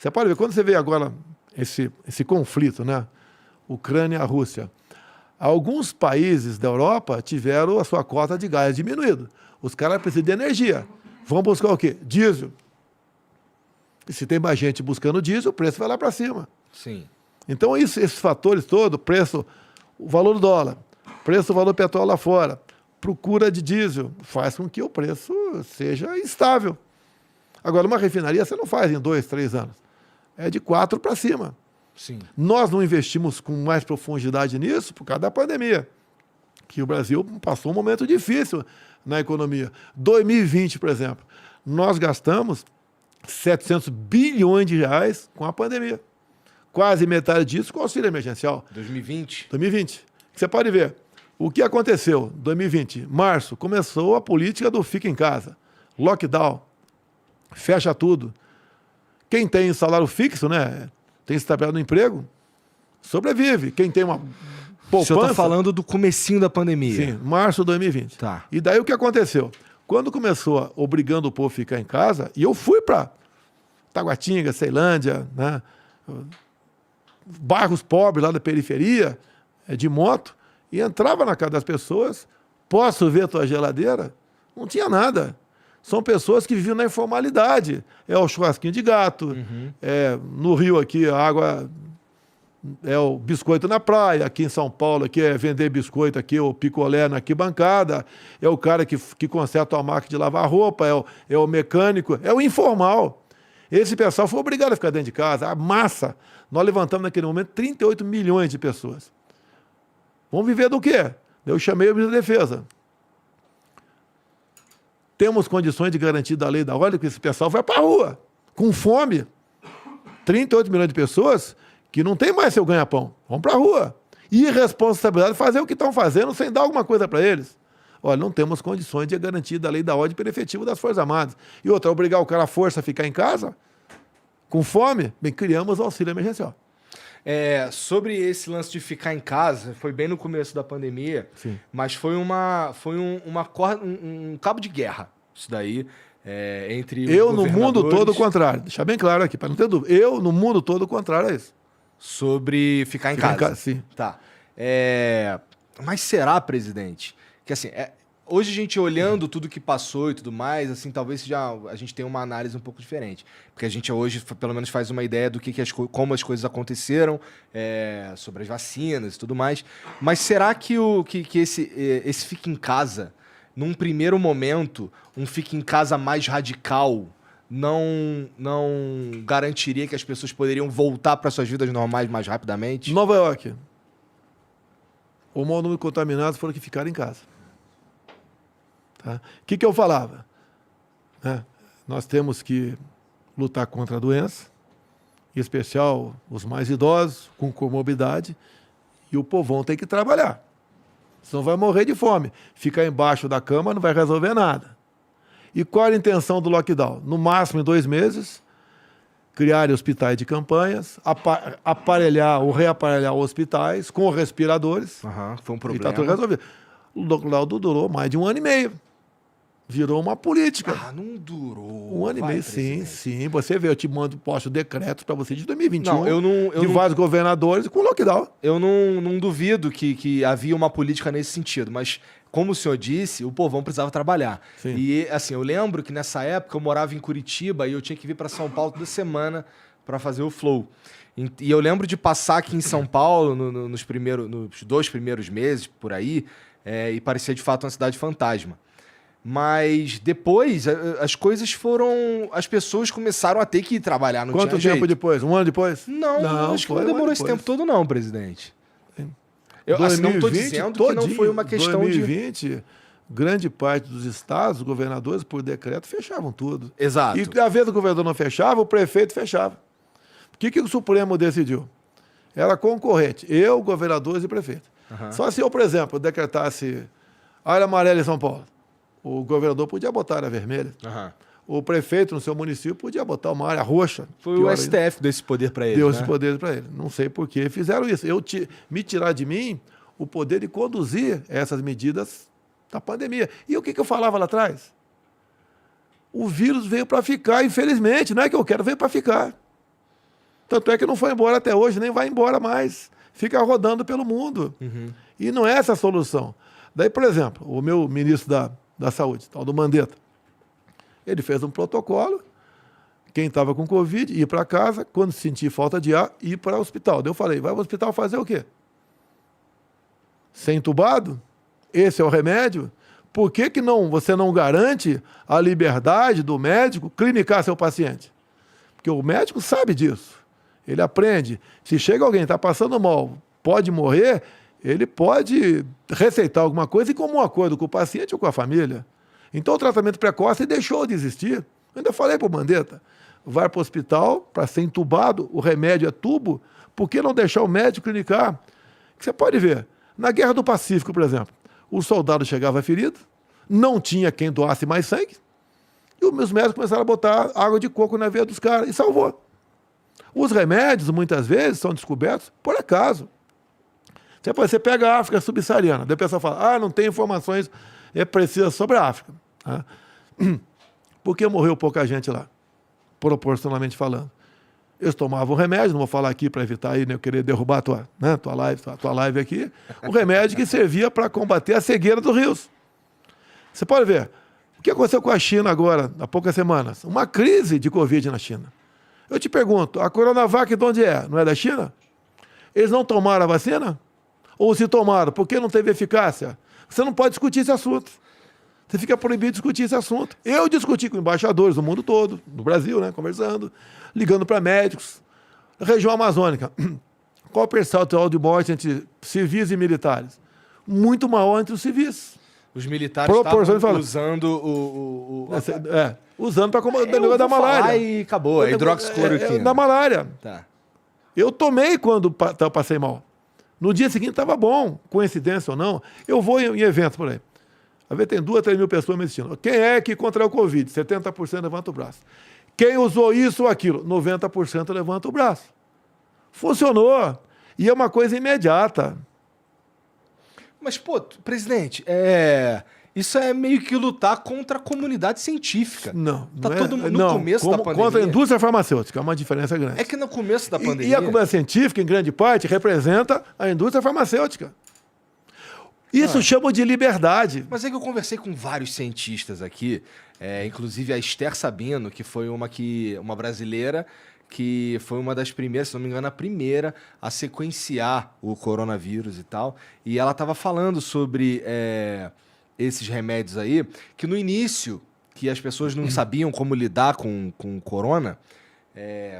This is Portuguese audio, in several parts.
Você pode ver, quando você vê agora esse conflito, né? Ucrânia e Rússia, alguns países da Europa tiveram a sua cota de gás diminuída. Os caras precisam de energia. Vão buscar o quê? Diesel. E se tem mais gente buscando diesel, o preço vai lá para cima. Sim. Então, esses fatores todos, preço, o valor do dólar, preço do valor do petróleo lá fora, procura de diesel, faz com que o preço seja instável. Agora, uma refinaria você não faz em 2, 3 anos. É de 4 para cima. Sim. Nós não investimos com mais profundidade nisso por causa da pandemia, que o Brasil passou um momento difícil na economia. 2020, por exemplo, nós gastamos 700 bilhões de reais com a pandemia. Quase metade disso com auxílio emergencial. 2020? 2020. Você pode ver o que aconteceu em 2020. Março, começou a política do fica em casa. Lockdown. Fecha tudo. Quem tem salário fixo, né? Tem estabilidade no emprego, sobrevive. Quem tem uma poupança... O senhor está falando do comecinho da pandemia. Sim, março de 2020. Tá. E daí o que aconteceu? Quando começou obrigando o povo a ficar em casa, e eu fui para Taguatinga, Ceilândia, né? Bairros pobres lá da periferia, de moto, e entrava na casa das pessoas, posso ver tua geladeira? Não tinha nada. São pessoas que vivem na informalidade. É o churrasquinho de gato, no Rio aqui a água é o biscoito na praia, aqui em São Paulo aqui é vender biscoito, aqui o picolé na arquibancada, é o cara que conserta a máquina de lavar roupa, é o mecânico, é o informal. Esse pessoal foi obrigado a ficar dentro de casa, a massa. Nós levantamos naquele momento 38 milhões de pessoas. Vamos viver do quê? Eu chamei o ministro da Defesa. Temos condições de garantir da lei da ordem que esse pessoal vai para a rua, com fome. 38 milhões de pessoas que não tem mais seu ganha-pão. Vão para a rua. Irresponsabilidade de fazer o que estão fazendo sem dar alguma coisa para eles. Olha, não temos condições de garantir da lei da ordem pelo efetivo das Forças Armadas. E outra, obrigar o cara à força a ficar em casa, com fome, bem, criamos o auxílio emergencial. Sobre esse lance de ficar em casa, foi bem no começo da pandemia, Sim. mas foi um cabo de guerra, isso daí, entre eu, no mundo todo, o contrário. Deixar bem claro aqui, para não ter dúvida. Eu, no mundo todo, o contrário é isso. Sobre ficar em casa. Sim. Tá. Mas será, presidente, que assim, hoje a gente olhando tudo que passou e tudo mais, assim, talvez a gente tenha uma análise um pouco diferente. Porque a gente hoje, pelo menos, faz uma ideia do como as coisas aconteceram, sobre as vacinas e tudo mais. Mas será que esse fica em casa, num primeiro momento, um fica em casa mais radical, não garantiria que as pessoas poderiam voltar para suas vidas normais mais rapidamente? Nova York. O maior número de contaminados foram que ficaram em casa. Tá? O que eu falava? Nós temos que lutar contra a doença, em especial os mais idosos, com comorbidade, e o povão tem que trabalhar. Senão vai morrer de fome. Ficar embaixo da cama não vai resolver nada. E qual a intenção do lockdown? No máximo em 2 meses, criar hospitais de campanhas, aparelhar ou reaparelhar hospitais com respiradores. Foi um problema. E está tudo resolvido. O lockdown durou mais de 1 ano e meio. Virou uma política. Não durou. 1 ano e meio, sim. Você vê, eu te posto decretos para você de 2021. De vários governadores com lockdown. Eu não duvido que havia uma política nesse sentido, mas, como o senhor disse, o povão precisava trabalhar. Sim. E, assim, eu lembro que nessa época eu morava em Curitiba e eu tinha que vir para São Paulo toda semana para fazer o Flow. E eu lembro de passar aqui em São Paulo nos 2 primeiros meses, por aí, e parecia de fato uma cidade fantasma. Mas depois, as coisas foram... As pessoas começaram a ter que ir trabalhar, não Quanto tinha tempo jeito. depois? 1 ano depois? Não, acho que não demorou esse tempo todo não, presidente. Eu 2020, não estou dizendo que não foi uma questão 2020, grande parte dos estados, os governadores, por decreto, fechavam tudo. Exato. E às vezes o governador não fechava, o prefeito fechava. O que o Supremo decidiu? Era concorrente, eu, governadores e prefeito. Só se eu, por exemplo, decretasse área amarela em São Paulo, o governador podia botar área vermelha. O prefeito no seu município podia botar uma área roxa. Foi o STF que deu esse poder para ele. Deu esse poder para ele. Não sei por que fizeram isso. Me tirar de mim o poder de conduzir essas medidas da pandemia. E o que eu falava lá atrás? O vírus veio para ficar, infelizmente. Não é que eu quero, veio para ficar. Tanto é que não foi embora até hoje, nem vai embora mais. Fica rodando pelo mundo. E não é essa a solução. Daí, por exemplo, o meu ministro da Saúde, tal do Mandetta, ele fez um protocolo, quem estava com Covid ia para casa, quando sentir falta de ar, ir para o hospital. Daí eu falei, vai para o hospital fazer o quê? Ser entubado? Esse é o remédio? Por que você não garante a liberdade do médico clinicar seu paciente? Porque o médico sabe disso. Ele aprende. Se chega alguém que está passando mal, pode morrer, ele pode receitar alguma coisa e com um acordo com o paciente ou com a família. Então o tratamento precoce deixou de existir. Eu ainda falei para o Mandetta, vai para o hospital para ser entubado, o remédio é tubo, por que não deixar o médico clinicar? Você pode ver, na Guerra do Pacífico, por exemplo, o soldado chegava ferido, não tinha quem doasse mais sangue, e os médicos começaram a botar água de coco na veia dos caras, e salvou. Os remédios, muitas vezes, são descobertos por acaso. Você pega a África subsaariana, daí a pessoa fala, não tem informações precisas sobre a África. Por que morreu pouca gente lá? Proporcionalmente falando. Eles tomavam remédio, não vou falar aqui para evitar aí, eu querer derrubar a tua live aqui, um remédio que servia para combater a cegueira dos rios. Você pode ver, o que aconteceu com a China agora, há poucas semanas? Uma crise de Covid na China. Eu te pergunto, a Coronavac de onde é? Não é da China? Eles não tomaram a vacina? Ou se tomaram, por que não teve eficácia? Você não pode discutir esse assunto. Você fica proibido de discutir esse assunto. Eu discuti com embaixadores do mundo todo, no Brasil, né, conversando, ligando para médicos. Região amazônica, qual o percentual de morte entre civis e militares? Muito maior entre os civis. Os militares estavam usando usando para combater o negócio da malária. E acabou, a hidroxicloroquina. Da malária. Tá. Eu tomei quando eu passei mal. No dia seguinte estava bom, coincidência ou não. Eu vou em eventos por aí. Às vezes tem 2 a 3 mil pessoas me assistindo. Quem é que contraiu o Covid? 70% levanta o braço. Quem usou isso ou aquilo? 90% levanta o braço. Funcionou. E é uma coisa imediata. Mas, presidente, isso é meio que lutar contra a comunidade científica. Não. Tá todo mundo no começo da pandemia. Contra a indústria farmacêutica, é uma diferença grande. É que no começo da pandemia... E a comunidade científica, em grande parte, representa a indústria farmacêutica. Isso chama de liberdade. Mas é que eu conversei com vários cientistas aqui, inclusive a Esther Sabino, que foi uma brasileira, que foi uma das primeiras, se não me engano, a primeira a sequenciar o coronavírus e tal. E ela estava falando sobre esses remédios aí, que no início, que as pessoas não sabiam como lidar com o corona,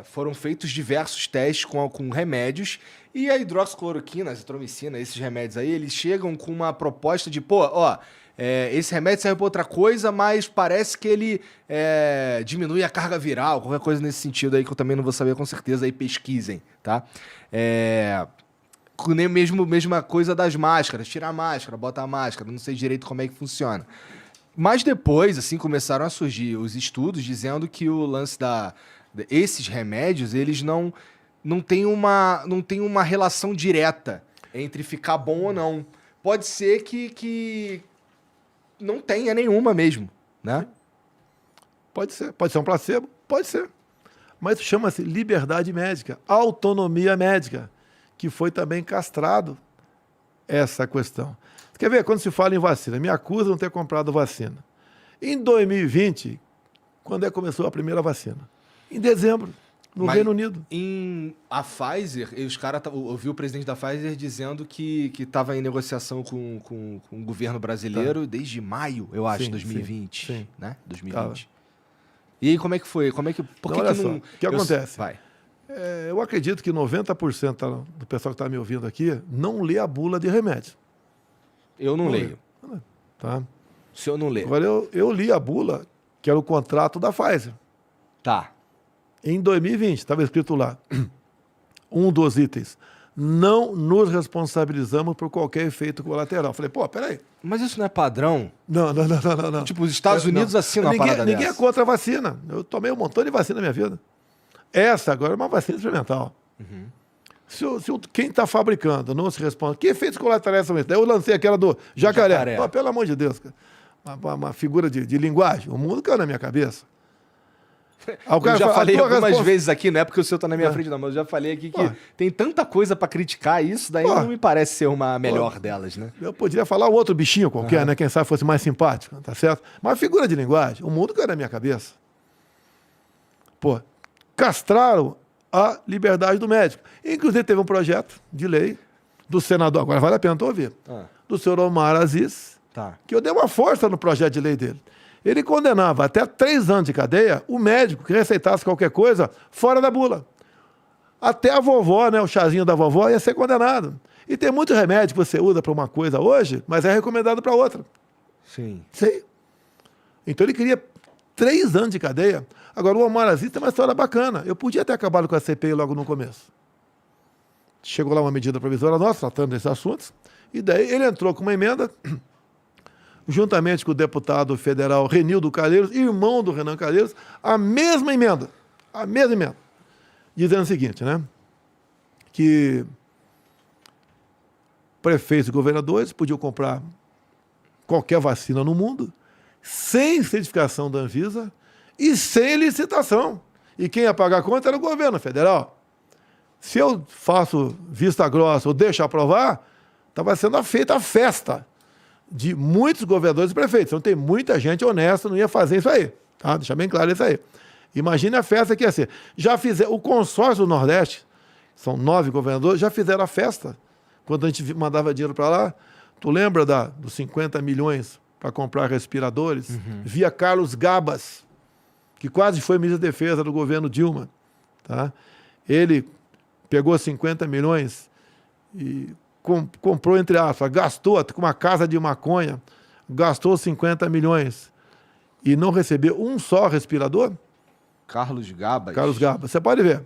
foram feitos diversos testes com remédios, e a hidroxicloroquina, a azitromicina, esses remédios aí, eles chegam com uma proposta de, esse remédio serve para outra coisa, mas parece que ele diminui a carga viral, qualquer coisa nesse sentido aí que eu também não vou saber com certeza, aí pesquisem, tá? Mesma coisa das máscaras, tira a máscara, bota a máscara, não sei direito como é que funciona. Mas depois, assim, começaram a surgir os estudos dizendo que o lance esses remédios, eles não têm uma relação direta entre ficar bom ou não. Pode ser que não tenha nenhuma mesmo, né? Pode ser. Pode ser um placebo? Pode ser. Mas chama-se liberdade médica, autonomia médica, que foi também castrado essa questão. Você quer ver? Quando se fala em vacina, me acusam de não ter comprado vacina. Em 2020, quando é que começou a primeira vacina? Em dezembro, no Reino Unido. A Pfizer, eu vi o presidente da Pfizer dizendo que estava em negociação com o governo brasileiro desde maio, eu acho, 2020. Sim. Né? 2020. E aí, como é que foi? O que acontece? Vai. Eu acredito que 90% do pessoal que está me ouvindo aqui não lê a bula de remédio. Eu não leio. Tá? O senhor não lê. Agora, eu li a bula, que era o contrato da Pfizer. Tá. Em 2020, estava escrito lá, um dos itens, não nos responsabilizamos por qualquer efeito colateral. Falei, peraí. Mas isso não é padrão? Não. Tipo, os Estados Unidos assinam uma parada Ninguém dessa. é contra a vacina. Eu tomei um montão de vacina na minha vida. Essa agora é uma vacina experimental. Uhum. Quem está fabricando não se responde, que efeitos colaterais são esses? Daí eu lancei aquela do jacaré. Pelo amor de Deus, cara. Uma figura de linguagem. O mundo caiu na minha cabeça. Aí o cara Eu já fala, falei "A tua algumas resposta-" vezes aqui, não é porque o senhor tá na minha frente, não, mas eu já falei aqui que tem tanta coisa pra criticar isso, daí não me parece ser uma melhor delas, né? Eu poderia falar outro bichinho qualquer, né? Quem sabe fosse mais simpático, tá certo? Mas figura de linguagem, o mundo caiu na minha cabeça. Pô, castraram a liberdade do médico. Inclusive teve um projeto de lei do senador, agora vale a pena tu ouvir, do senhor Omar Aziz, Tá. que eu dei uma força no projeto de lei dele. Ele condenava até 3 anos de cadeia o médico que receitasse qualquer coisa fora da bula. Até a vovó, né, o chazinho da vovó, ia ser condenado. E tem muito remédio que você usa para uma coisa hoje, mas é recomendado para outra. Sim. Sim. Então ele queria 3 anos de cadeia. Agora, o Omar Aziz tem uma história bacana. Eu podia ter acabado com a CPI logo no começo. Chegou lá uma medida provisória nossa, tratando desses assuntos, e daí ele entrou com uma emenda, juntamente com o deputado federal Renildo Calheiros, irmão do Renan Calheiros, a mesma emenda, dizendo o seguinte, né, que prefeitos e governadores podiam comprar qualquer vacina no mundo, sem certificação da Anvisa e sem licitação. E quem ia pagar a conta era o governo federal. Se eu faço vista grossa ou deixo aprovar, estava sendo feita a festa de muitos governadores e prefeitos. Então tem muita gente honesta, não ia fazer isso aí. Tá? Deixa bem claro isso aí. Imagine a festa que ia ser. Já fizeram, o consórcio do Nordeste, são 9 governadores, já fizeram a festa. Quando a gente mandava dinheiro para lá, tu lembra dos 50 milhões para comprar respiradores? Via Carlos Gabas, que quase foi ministro da Defesa do governo Dilma. Tá? Ele pegou 50 milhões e comprou, entre aspas, gastou com uma casa de maconha, gastou 50 milhões e não recebeu um só respirador? Carlos Gabas. Carlos Gabas, você pode ver.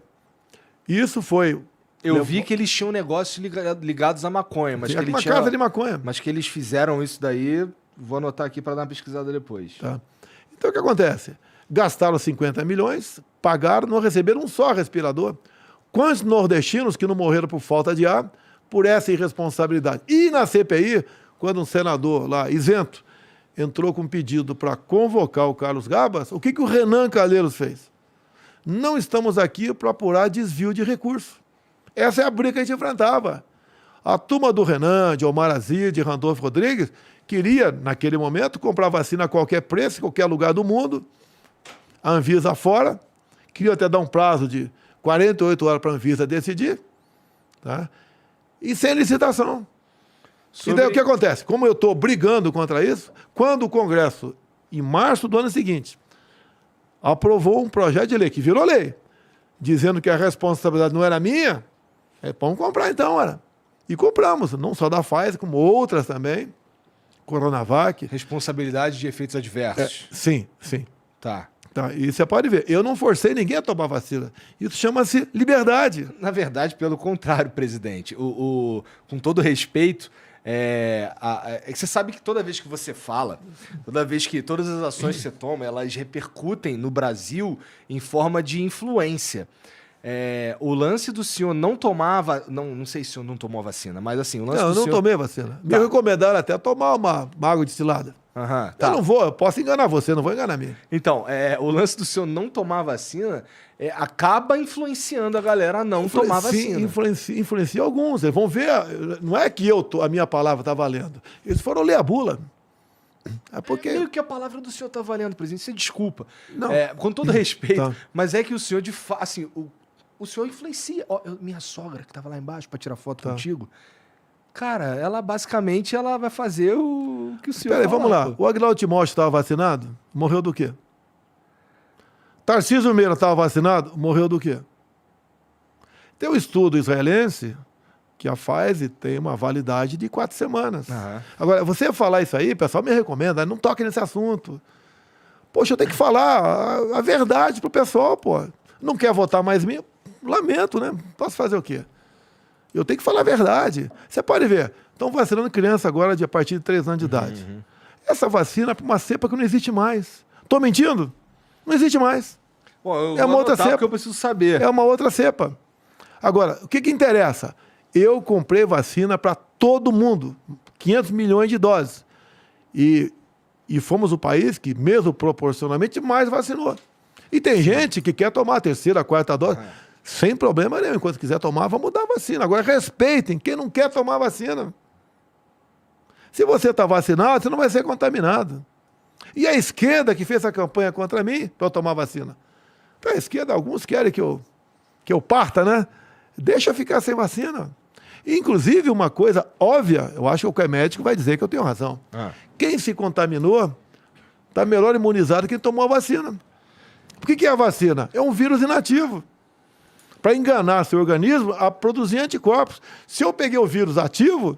Isso foi... Eu vi que eles tinham negócios ligados à maconha, mas que ele uma tinha... casa de maconha. Mas que eles fizeram isso daí, vou anotar aqui para dar uma pesquisada depois. Tá. Então o que acontece? Gastaram 50 milhões, pagaram, não receberam um só respirador. Quantos nordestinos que não morreram por falta de ar, por essa irresponsabilidade? E na CPI, quando um senador lá, isento, entrou com um pedido para convocar o Carlos Gabas, o que o Renan Calheiros fez? Não estamos aqui para apurar desvio de recursos. Essa é a briga que a gente enfrentava. A turma do Renan, de Omar Aziz, de Randolfo Rodrigues, queria, naquele momento, comprar vacina a qualquer preço, em qualquer lugar do mundo, a Anvisa fora, queria até dar um prazo de 48 horas para a Anvisa decidir, tá? E sem licitação. E daí o que acontece? Como eu estou brigando contra isso, quando o Congresso, em março do ano seguinte, aprovou um projeto de lei, que virou lei, dizendo que a responsabilidade não era minha, vamos comprar então, era. E compramos, não só da Pfizer, como outras também, Coronavac. Responsabilidade de efeitos adversos. Sim, sim. Tá. Tá, e você pode ver, eu não forcei ninguém a tomar vacina. Isso chama-se liberdade. Na verdade, pelo contrário, presidente. Com todo respeito, você sabe que toda vez que você fala, toda vez que todas as ações que você toma, elas repercutem no Brasil em forma de influência. O lance do senhor não tomar... Não sei se o senhor não tomou a vacina, mas assim... O lance Não, do eu não senhor... tomei vacina. Me recomendaram até tomar uma água destilada. Tá. Eu não vou, eu posso enganar você, não vou enganar mim. Então, o lance do senhor não tomar vacina acaba influenciando a galera a não tomar vacina. Influencia alguns. Eles vão ver, não é que a minha palavra está valendo. Eles foram ler a bula. É porque... Meio que a palavra do senhor está valendo, presidente. Você desculpa. Não. Com todo respeito, Tá. mas é que o senhor, de fato, assim, o senhor influencia. Minha sogra, que estava lá embaixo para tirar foto contigo, cara, ela basicamente vai fazer o que o senhor Peraí, vamos lá. pô. O Aguinaldo Timóteo estava vacinado? Morreu do quê? Tarcísio Meira estava vacinado? Morreu do quê? Tem um estudo israelense que a Pfizer tem uma validade de 4 semanas. Agora, você falar isso aí, o pessoal me recomenda, não toque nesse assunto. Poxa, eu tenho que falar a verdade pro pessoal, pô. Não quer votar mais em mim? Lamento, né? Posso fazer o quê? Eu tenho que falar a verdade. Você pode ver, estão vacinando criança agora a partir de 3 anos de idade. Essa vacina é para uma cepa que não existe mais. Estou mentindo? Não existe mais. Bom, eu É uma vou outra anotar cepa. porque eu preciso saber. É uma outra cepa. Agora, o que interessa? Eu comprei vacina para todo mundo. 500 milhões de doses. E fomos o país que, mesmo proporcionalmente, mais vacinou. E tem gente que quer tomar a terceira, a quarta dose, sem problema nenhum. Enquanto quiser tomar, vamos dar a vacina. Agora, respeitem quem não quer tomar a vacina. Se você está vacinado, você não vai ser contaminado. E a esquerda que fez a campanha contra mim para eu tomar vacina. Para a esquerda, alguns querem que eu parta, né? Deixa eu ficar sem vacina. Inclusive, uma coisa óbvia, eu acho que o médico vai dizer que eu tenho razão. Quem se contaminou está melhor imunizado que quem tomou a vacina. Por que é a vacina? É um vírus inativo. Para enganar seu organismo a produzir anticorpos. Se eu peguei o vírus ativo,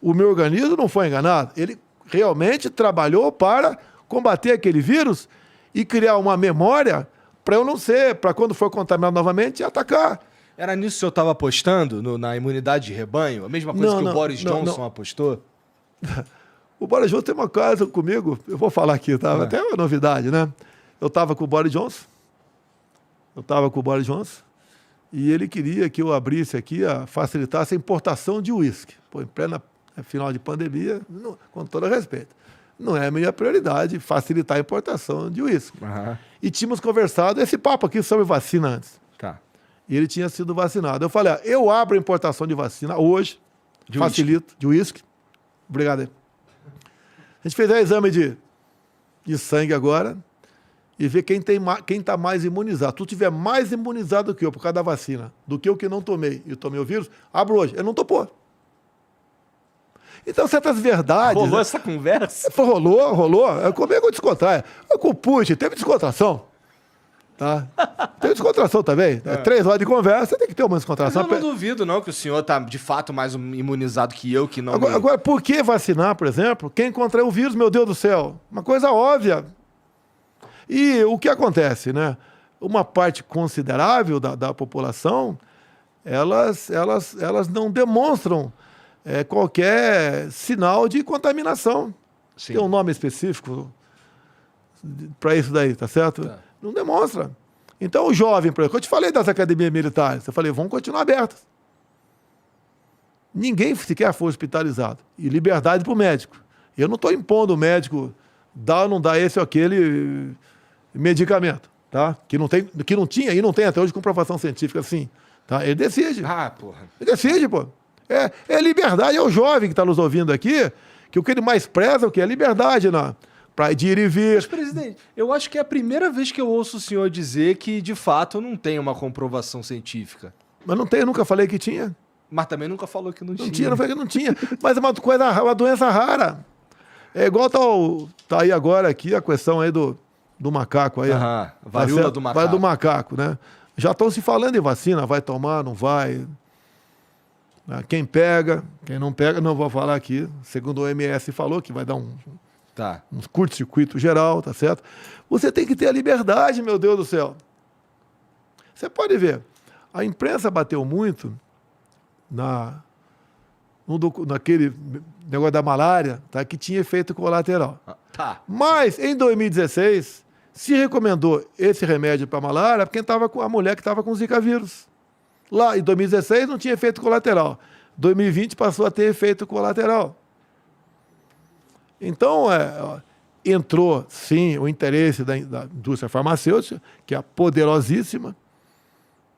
o meu organismo não foi enganado. Ele realmente trabalhou para combater aquele vírus e criar uma memória para eu não ser, para quando for contaminado novamente, atacar. Era nisso que eu estava apostando, na imunidade de rebanho? A mesma coisa que o Boris Johnson apostou? O Boris Johnson tem uma coisa comigo, eu vou falar aqui, tá? Até uma novidade, né? Eu estava com o Boris Johnson, e ele queria que eu abrisse aqui, facilitasse a importação de uísque. Pô, em plena final de pandemia, com todo respeito, não é a minha prioridade facilitar a importação de uísque. E tínhamos conversado esse papo aqui sobre vacina antes. Tá. E ele tinha sido vacinado. Eu falei, eu abro a importação de vacina hoje, facilito, de uísque. Obrigado aí. A gente fez o exame de sangue agora e vê quem está mais imunizado. Tu tiver mais imunizado do que eu por causa da vacina, do que eu que não tomei e tomei o vírus, abro hoje. Ele não topou. Então, certas verdades... Rolou essa conversa? Rolou. Como é que eu descontraio? Com o Putin, teve descontração. Tá? Teve descontração também. 3 horas de conversa, tem que ter uma descontração. Mas eu não duvido, não, que o senhor está, de fato, mais imunizado que eu, que não... Agora, por que vacinar, por exemplo, quem contraiu o vírus, meu Deus do céu? Uma coisa óbvia. E o que acontece, né? Uma parte considerável da população, elas não demonstram qualquer sinal de contaminação. Sim. Tem um nome específico para isso daí, tá certo? Tá. Não demonstra. Então, o jovem, por exemplo, eu te falei das academias militares, eu falei, vão continuar abertas. Ninguém sequer foi hospitalizado. E liberdade para o médico. Eu não estou impondo o médico dar ou não dar esse ou aquele medicamento, tá? Que não tinha e não tem até hoje comprovação científica assim. Tá? Ele decide. Porra. Ele decide, pô. É liberdade, é o jovem que está nos ouvindo aqui, que o que ele mais preza é o quê? É liberdade, para ir e vir. Mas, presidente, eu acho que é a primeira vez que eu ouço o senhor dizer que, de fato, não tem uma comprovação científica. Mas não tem, eu nunca falei que tinha. Mas também nunca falou que não tinha. Não falei que não tinha. Mas é uma doença rara. É igual tá aí agora aqui a questão aí do macaco aí. Varíola do macaco. Vai do macaco, né? Já estão se falando em vacina, vai tomar, não vai. Quem pega, quem não pega, não vou falar aqui. Segundo o OMS falou que vai dar um curto-circuito geral, tá certo? Você tem que ter a liberdade, meu Deus do céu. Você pode ver, a imprensa bateu muito naquele negócio da malária, tá, que tinha efeito colateral. Mas, em 2016, se recomendou esse remédio para malária para a mulher que estava com Zika vírus. Lá, em 2016, não tinha efeito colateral. 2020 passou a ter efeito colateral. Então, entrou, sim, o interesse da indústria farmacêutica, que é poderosíssima.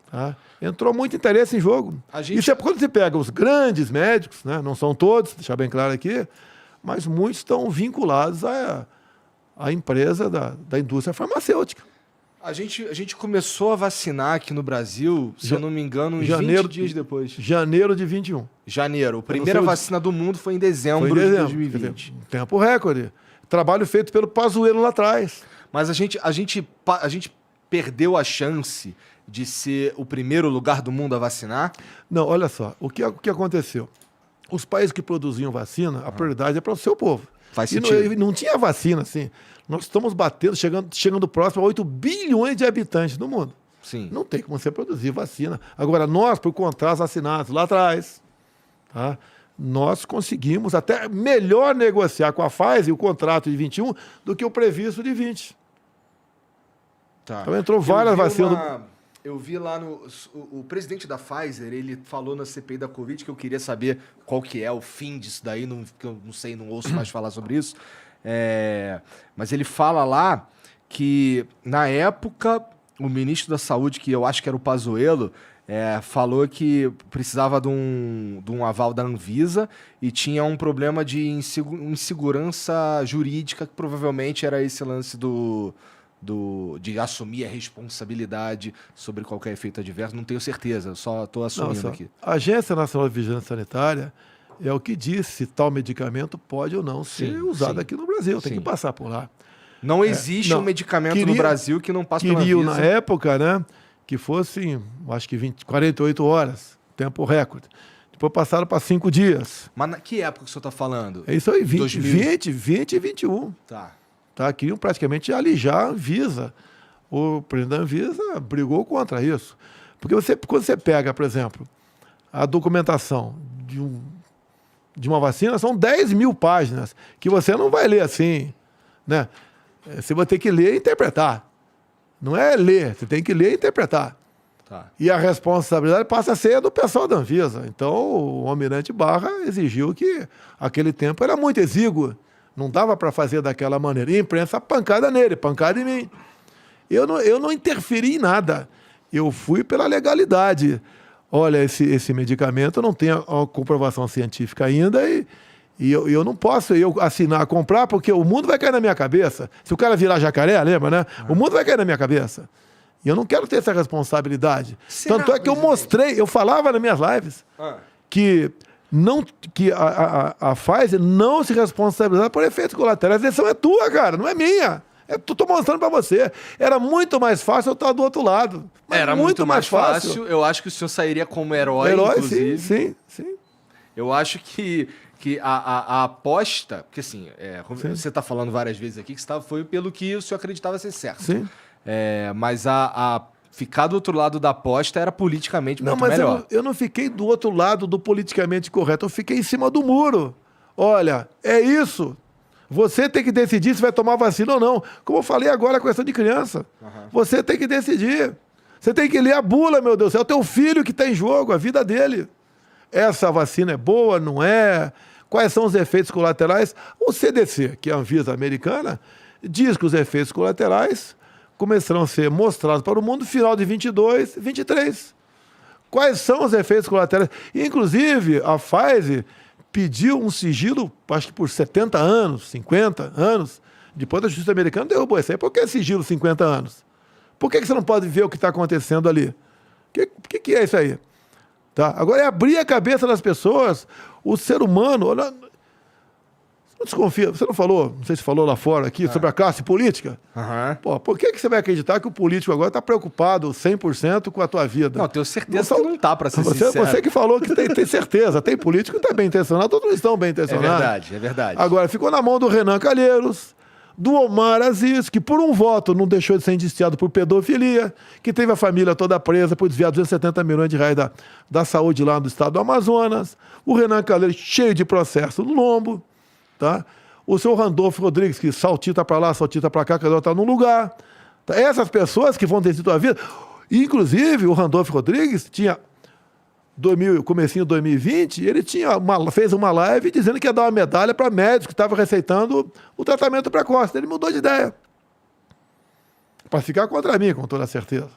Tá? Entrou muito interesse em jogo. Isso é quando você pega os grandes médicos, né? Não são todos, deixar bem claro aqui, mas muitos estão vinculados à empresa da indústria farmacêutica. A gente começou a vacinar aqui no Brasil, se eu não me engano, uns 20 dias depois. Janeiro de 21. Janeiro. A primeira vacina do mundo foi em dezembro de 2020. Tempo recorde. Trabalho feito pelo Pazuello lá atrás. Mas a gente perdeu a chance de ser o primeiro lugar do mundo a vacinar? Não, olha só. O que aconteceu? Os países que produziam vacina, a prioridade é para o seu povo. Faz sentido. Não tinha vacina, assim. Nós estamos batendo, chegando próximo a 8 bilhões de habitantes no mundo. Sim. Não tem como você produzir vacina. Agora, nós, por contratos assinados lá atrás, tá, nós conseguimos até melhor negociar com a Pfizer o contrato de 21 do que o previsto de 20. Tá. Então entrou várias vacinas. Eu vi lá o presidente da Pfizer, ele falou na CPI da Covid, que eu queria saber qual que é o fim disso daí, que eu não sei, não ouço mais falar sobre isso. Mas ele fala lá que, na época, o ministro da Saúde, que eu acho que era o Pazuello, falou que precisava de um aval da Anvisa e tinha um problema de insegurança jurídica, que provavelmente era esse lance de assumir a responsabilidade sobre qualquer efeito adverso. Não tenho certeza, só estou assumindo aqui. A Agência Nacional de Vigilância Sanitária é o que diz se tal medicamento pode ou não ser usado aqui no Brasil. Tem que passar por lá. Não existe um medicamento no Brasil que não passe pela Anvisa. Queriam, na época, né, que fosse, acho que 48 horas, tempo recorde. Depois passaram para 5 dias. Mas que época que o senhor está falando? É isso aí, 20 e 21. Tá, queriam praticamente alijar a Anvisa. O presidente da Anvisa brigou contra isso. Porque quando você pega, por exemplo, a documentação de uma vacina, são 10 mil páginas, que você não vai ler assim, né? Você vai ter que ler e interpretar. Não é ler, você tem que ler e interpretar. E a responsabilidade passa a ser do pessoal da Anvisa. Então, o almirante Barra exigiu que aquele tempo era muito exíguo. Não dava para fazer daquela maneira. E a imprensa pancada nele, pancada em mim. Eu não interferi em nada. Eu fui pela legalidade. Olha, esse medicamento não tem a comprovação científica ainda e eu não posso assinar, comprar, porque o mundo vai cair na minha cabeça. Se o cara virar jacaré, lembra, né? O mundo vai cair na minha cabeça. E eu não quero ter essa responsabilidade. Tanto é que eu mostrei, eu falava nas minhas lives, que a Pfizer não se responsabiliza por efeitos colaterais. A decisão é tua, cara, não é minha. Tô mostrando pra você. Era muito mais fácil eu estar do outro lado. Era muito mais fácil. Eu acho que o senhor sairia como herói, inclusive. Sim. Eu acho que a aposta... Porque assim, você está falando várias vezes aqui que foi pelo que o senhor acreditava ser certo. Sim. Mas ficar do outro lado da aposta era politicamente muito melhor. Não, mas eu não fiquei do outro lado do politicamente correto. Eu fiquei em cima do muro. Olha, é isso. Você tem que decidir se vai tomar vacina ou não. Como eu falei agora, a questão de criança. Você tem que decidir. Você tem que ler a bula, meu Deus. É o teu filho que está em jogo, a vida dele. Essa vacina é boa, não é? Quais são os efeitos colaterais? O CDC, que é a Anvisa americana, diz que os efeitos colaterais começarão a ser mostrados para o mundo no final de 22, 23. Quais são os efeitos colaterais? Inclusive, a Pfizer pediu um sigilo, acho que por 70 anos, 50 anos. Depois a justiça americana derrubou isso aí. Por que sigilo 50 anos? Por que você não pode ver o que está acontecendo ali? O que é isso aí? Tá? Agora é abrir a cabeça das pessoas. O ser humano... Não desconfia. Você não falou, não sei se falou lá fora aqui, sobre a classe política? Pô, por que você vai acreditar que o político agora está preocupado 100% com a tua vida? Não, tenho certeza que não está, para ser sincero. Você que falou que tem certeza. Tem político que está bem intencionado, todos estão bem intencionados. É verdade. Agora, ficou na mão do Renan Calheiros, do Omar Aziz, que por um voto não deixou de ser indiciado por pedofilia, que teve a família toda presa por desviar 270 milhões de reais da saúde lá no estado do Amazonas. O Renan Calheiros cheio de processo no lombo. Tá? O seu Randolfo Rodrigues, que saltita para lá, saltita para cá, cada um está num lugar. Tá? Essas pessoas que vão decidir a tua vida. Inclusive, o Randolfo Rodrigues tinha, comecinho de 2020, ele fez uma live dizendo que ia dar uma medalha para médicos que estavam receitando o tratamento precoce. Ele mudou de ideia. Para ficar contra mim, com toda certeza.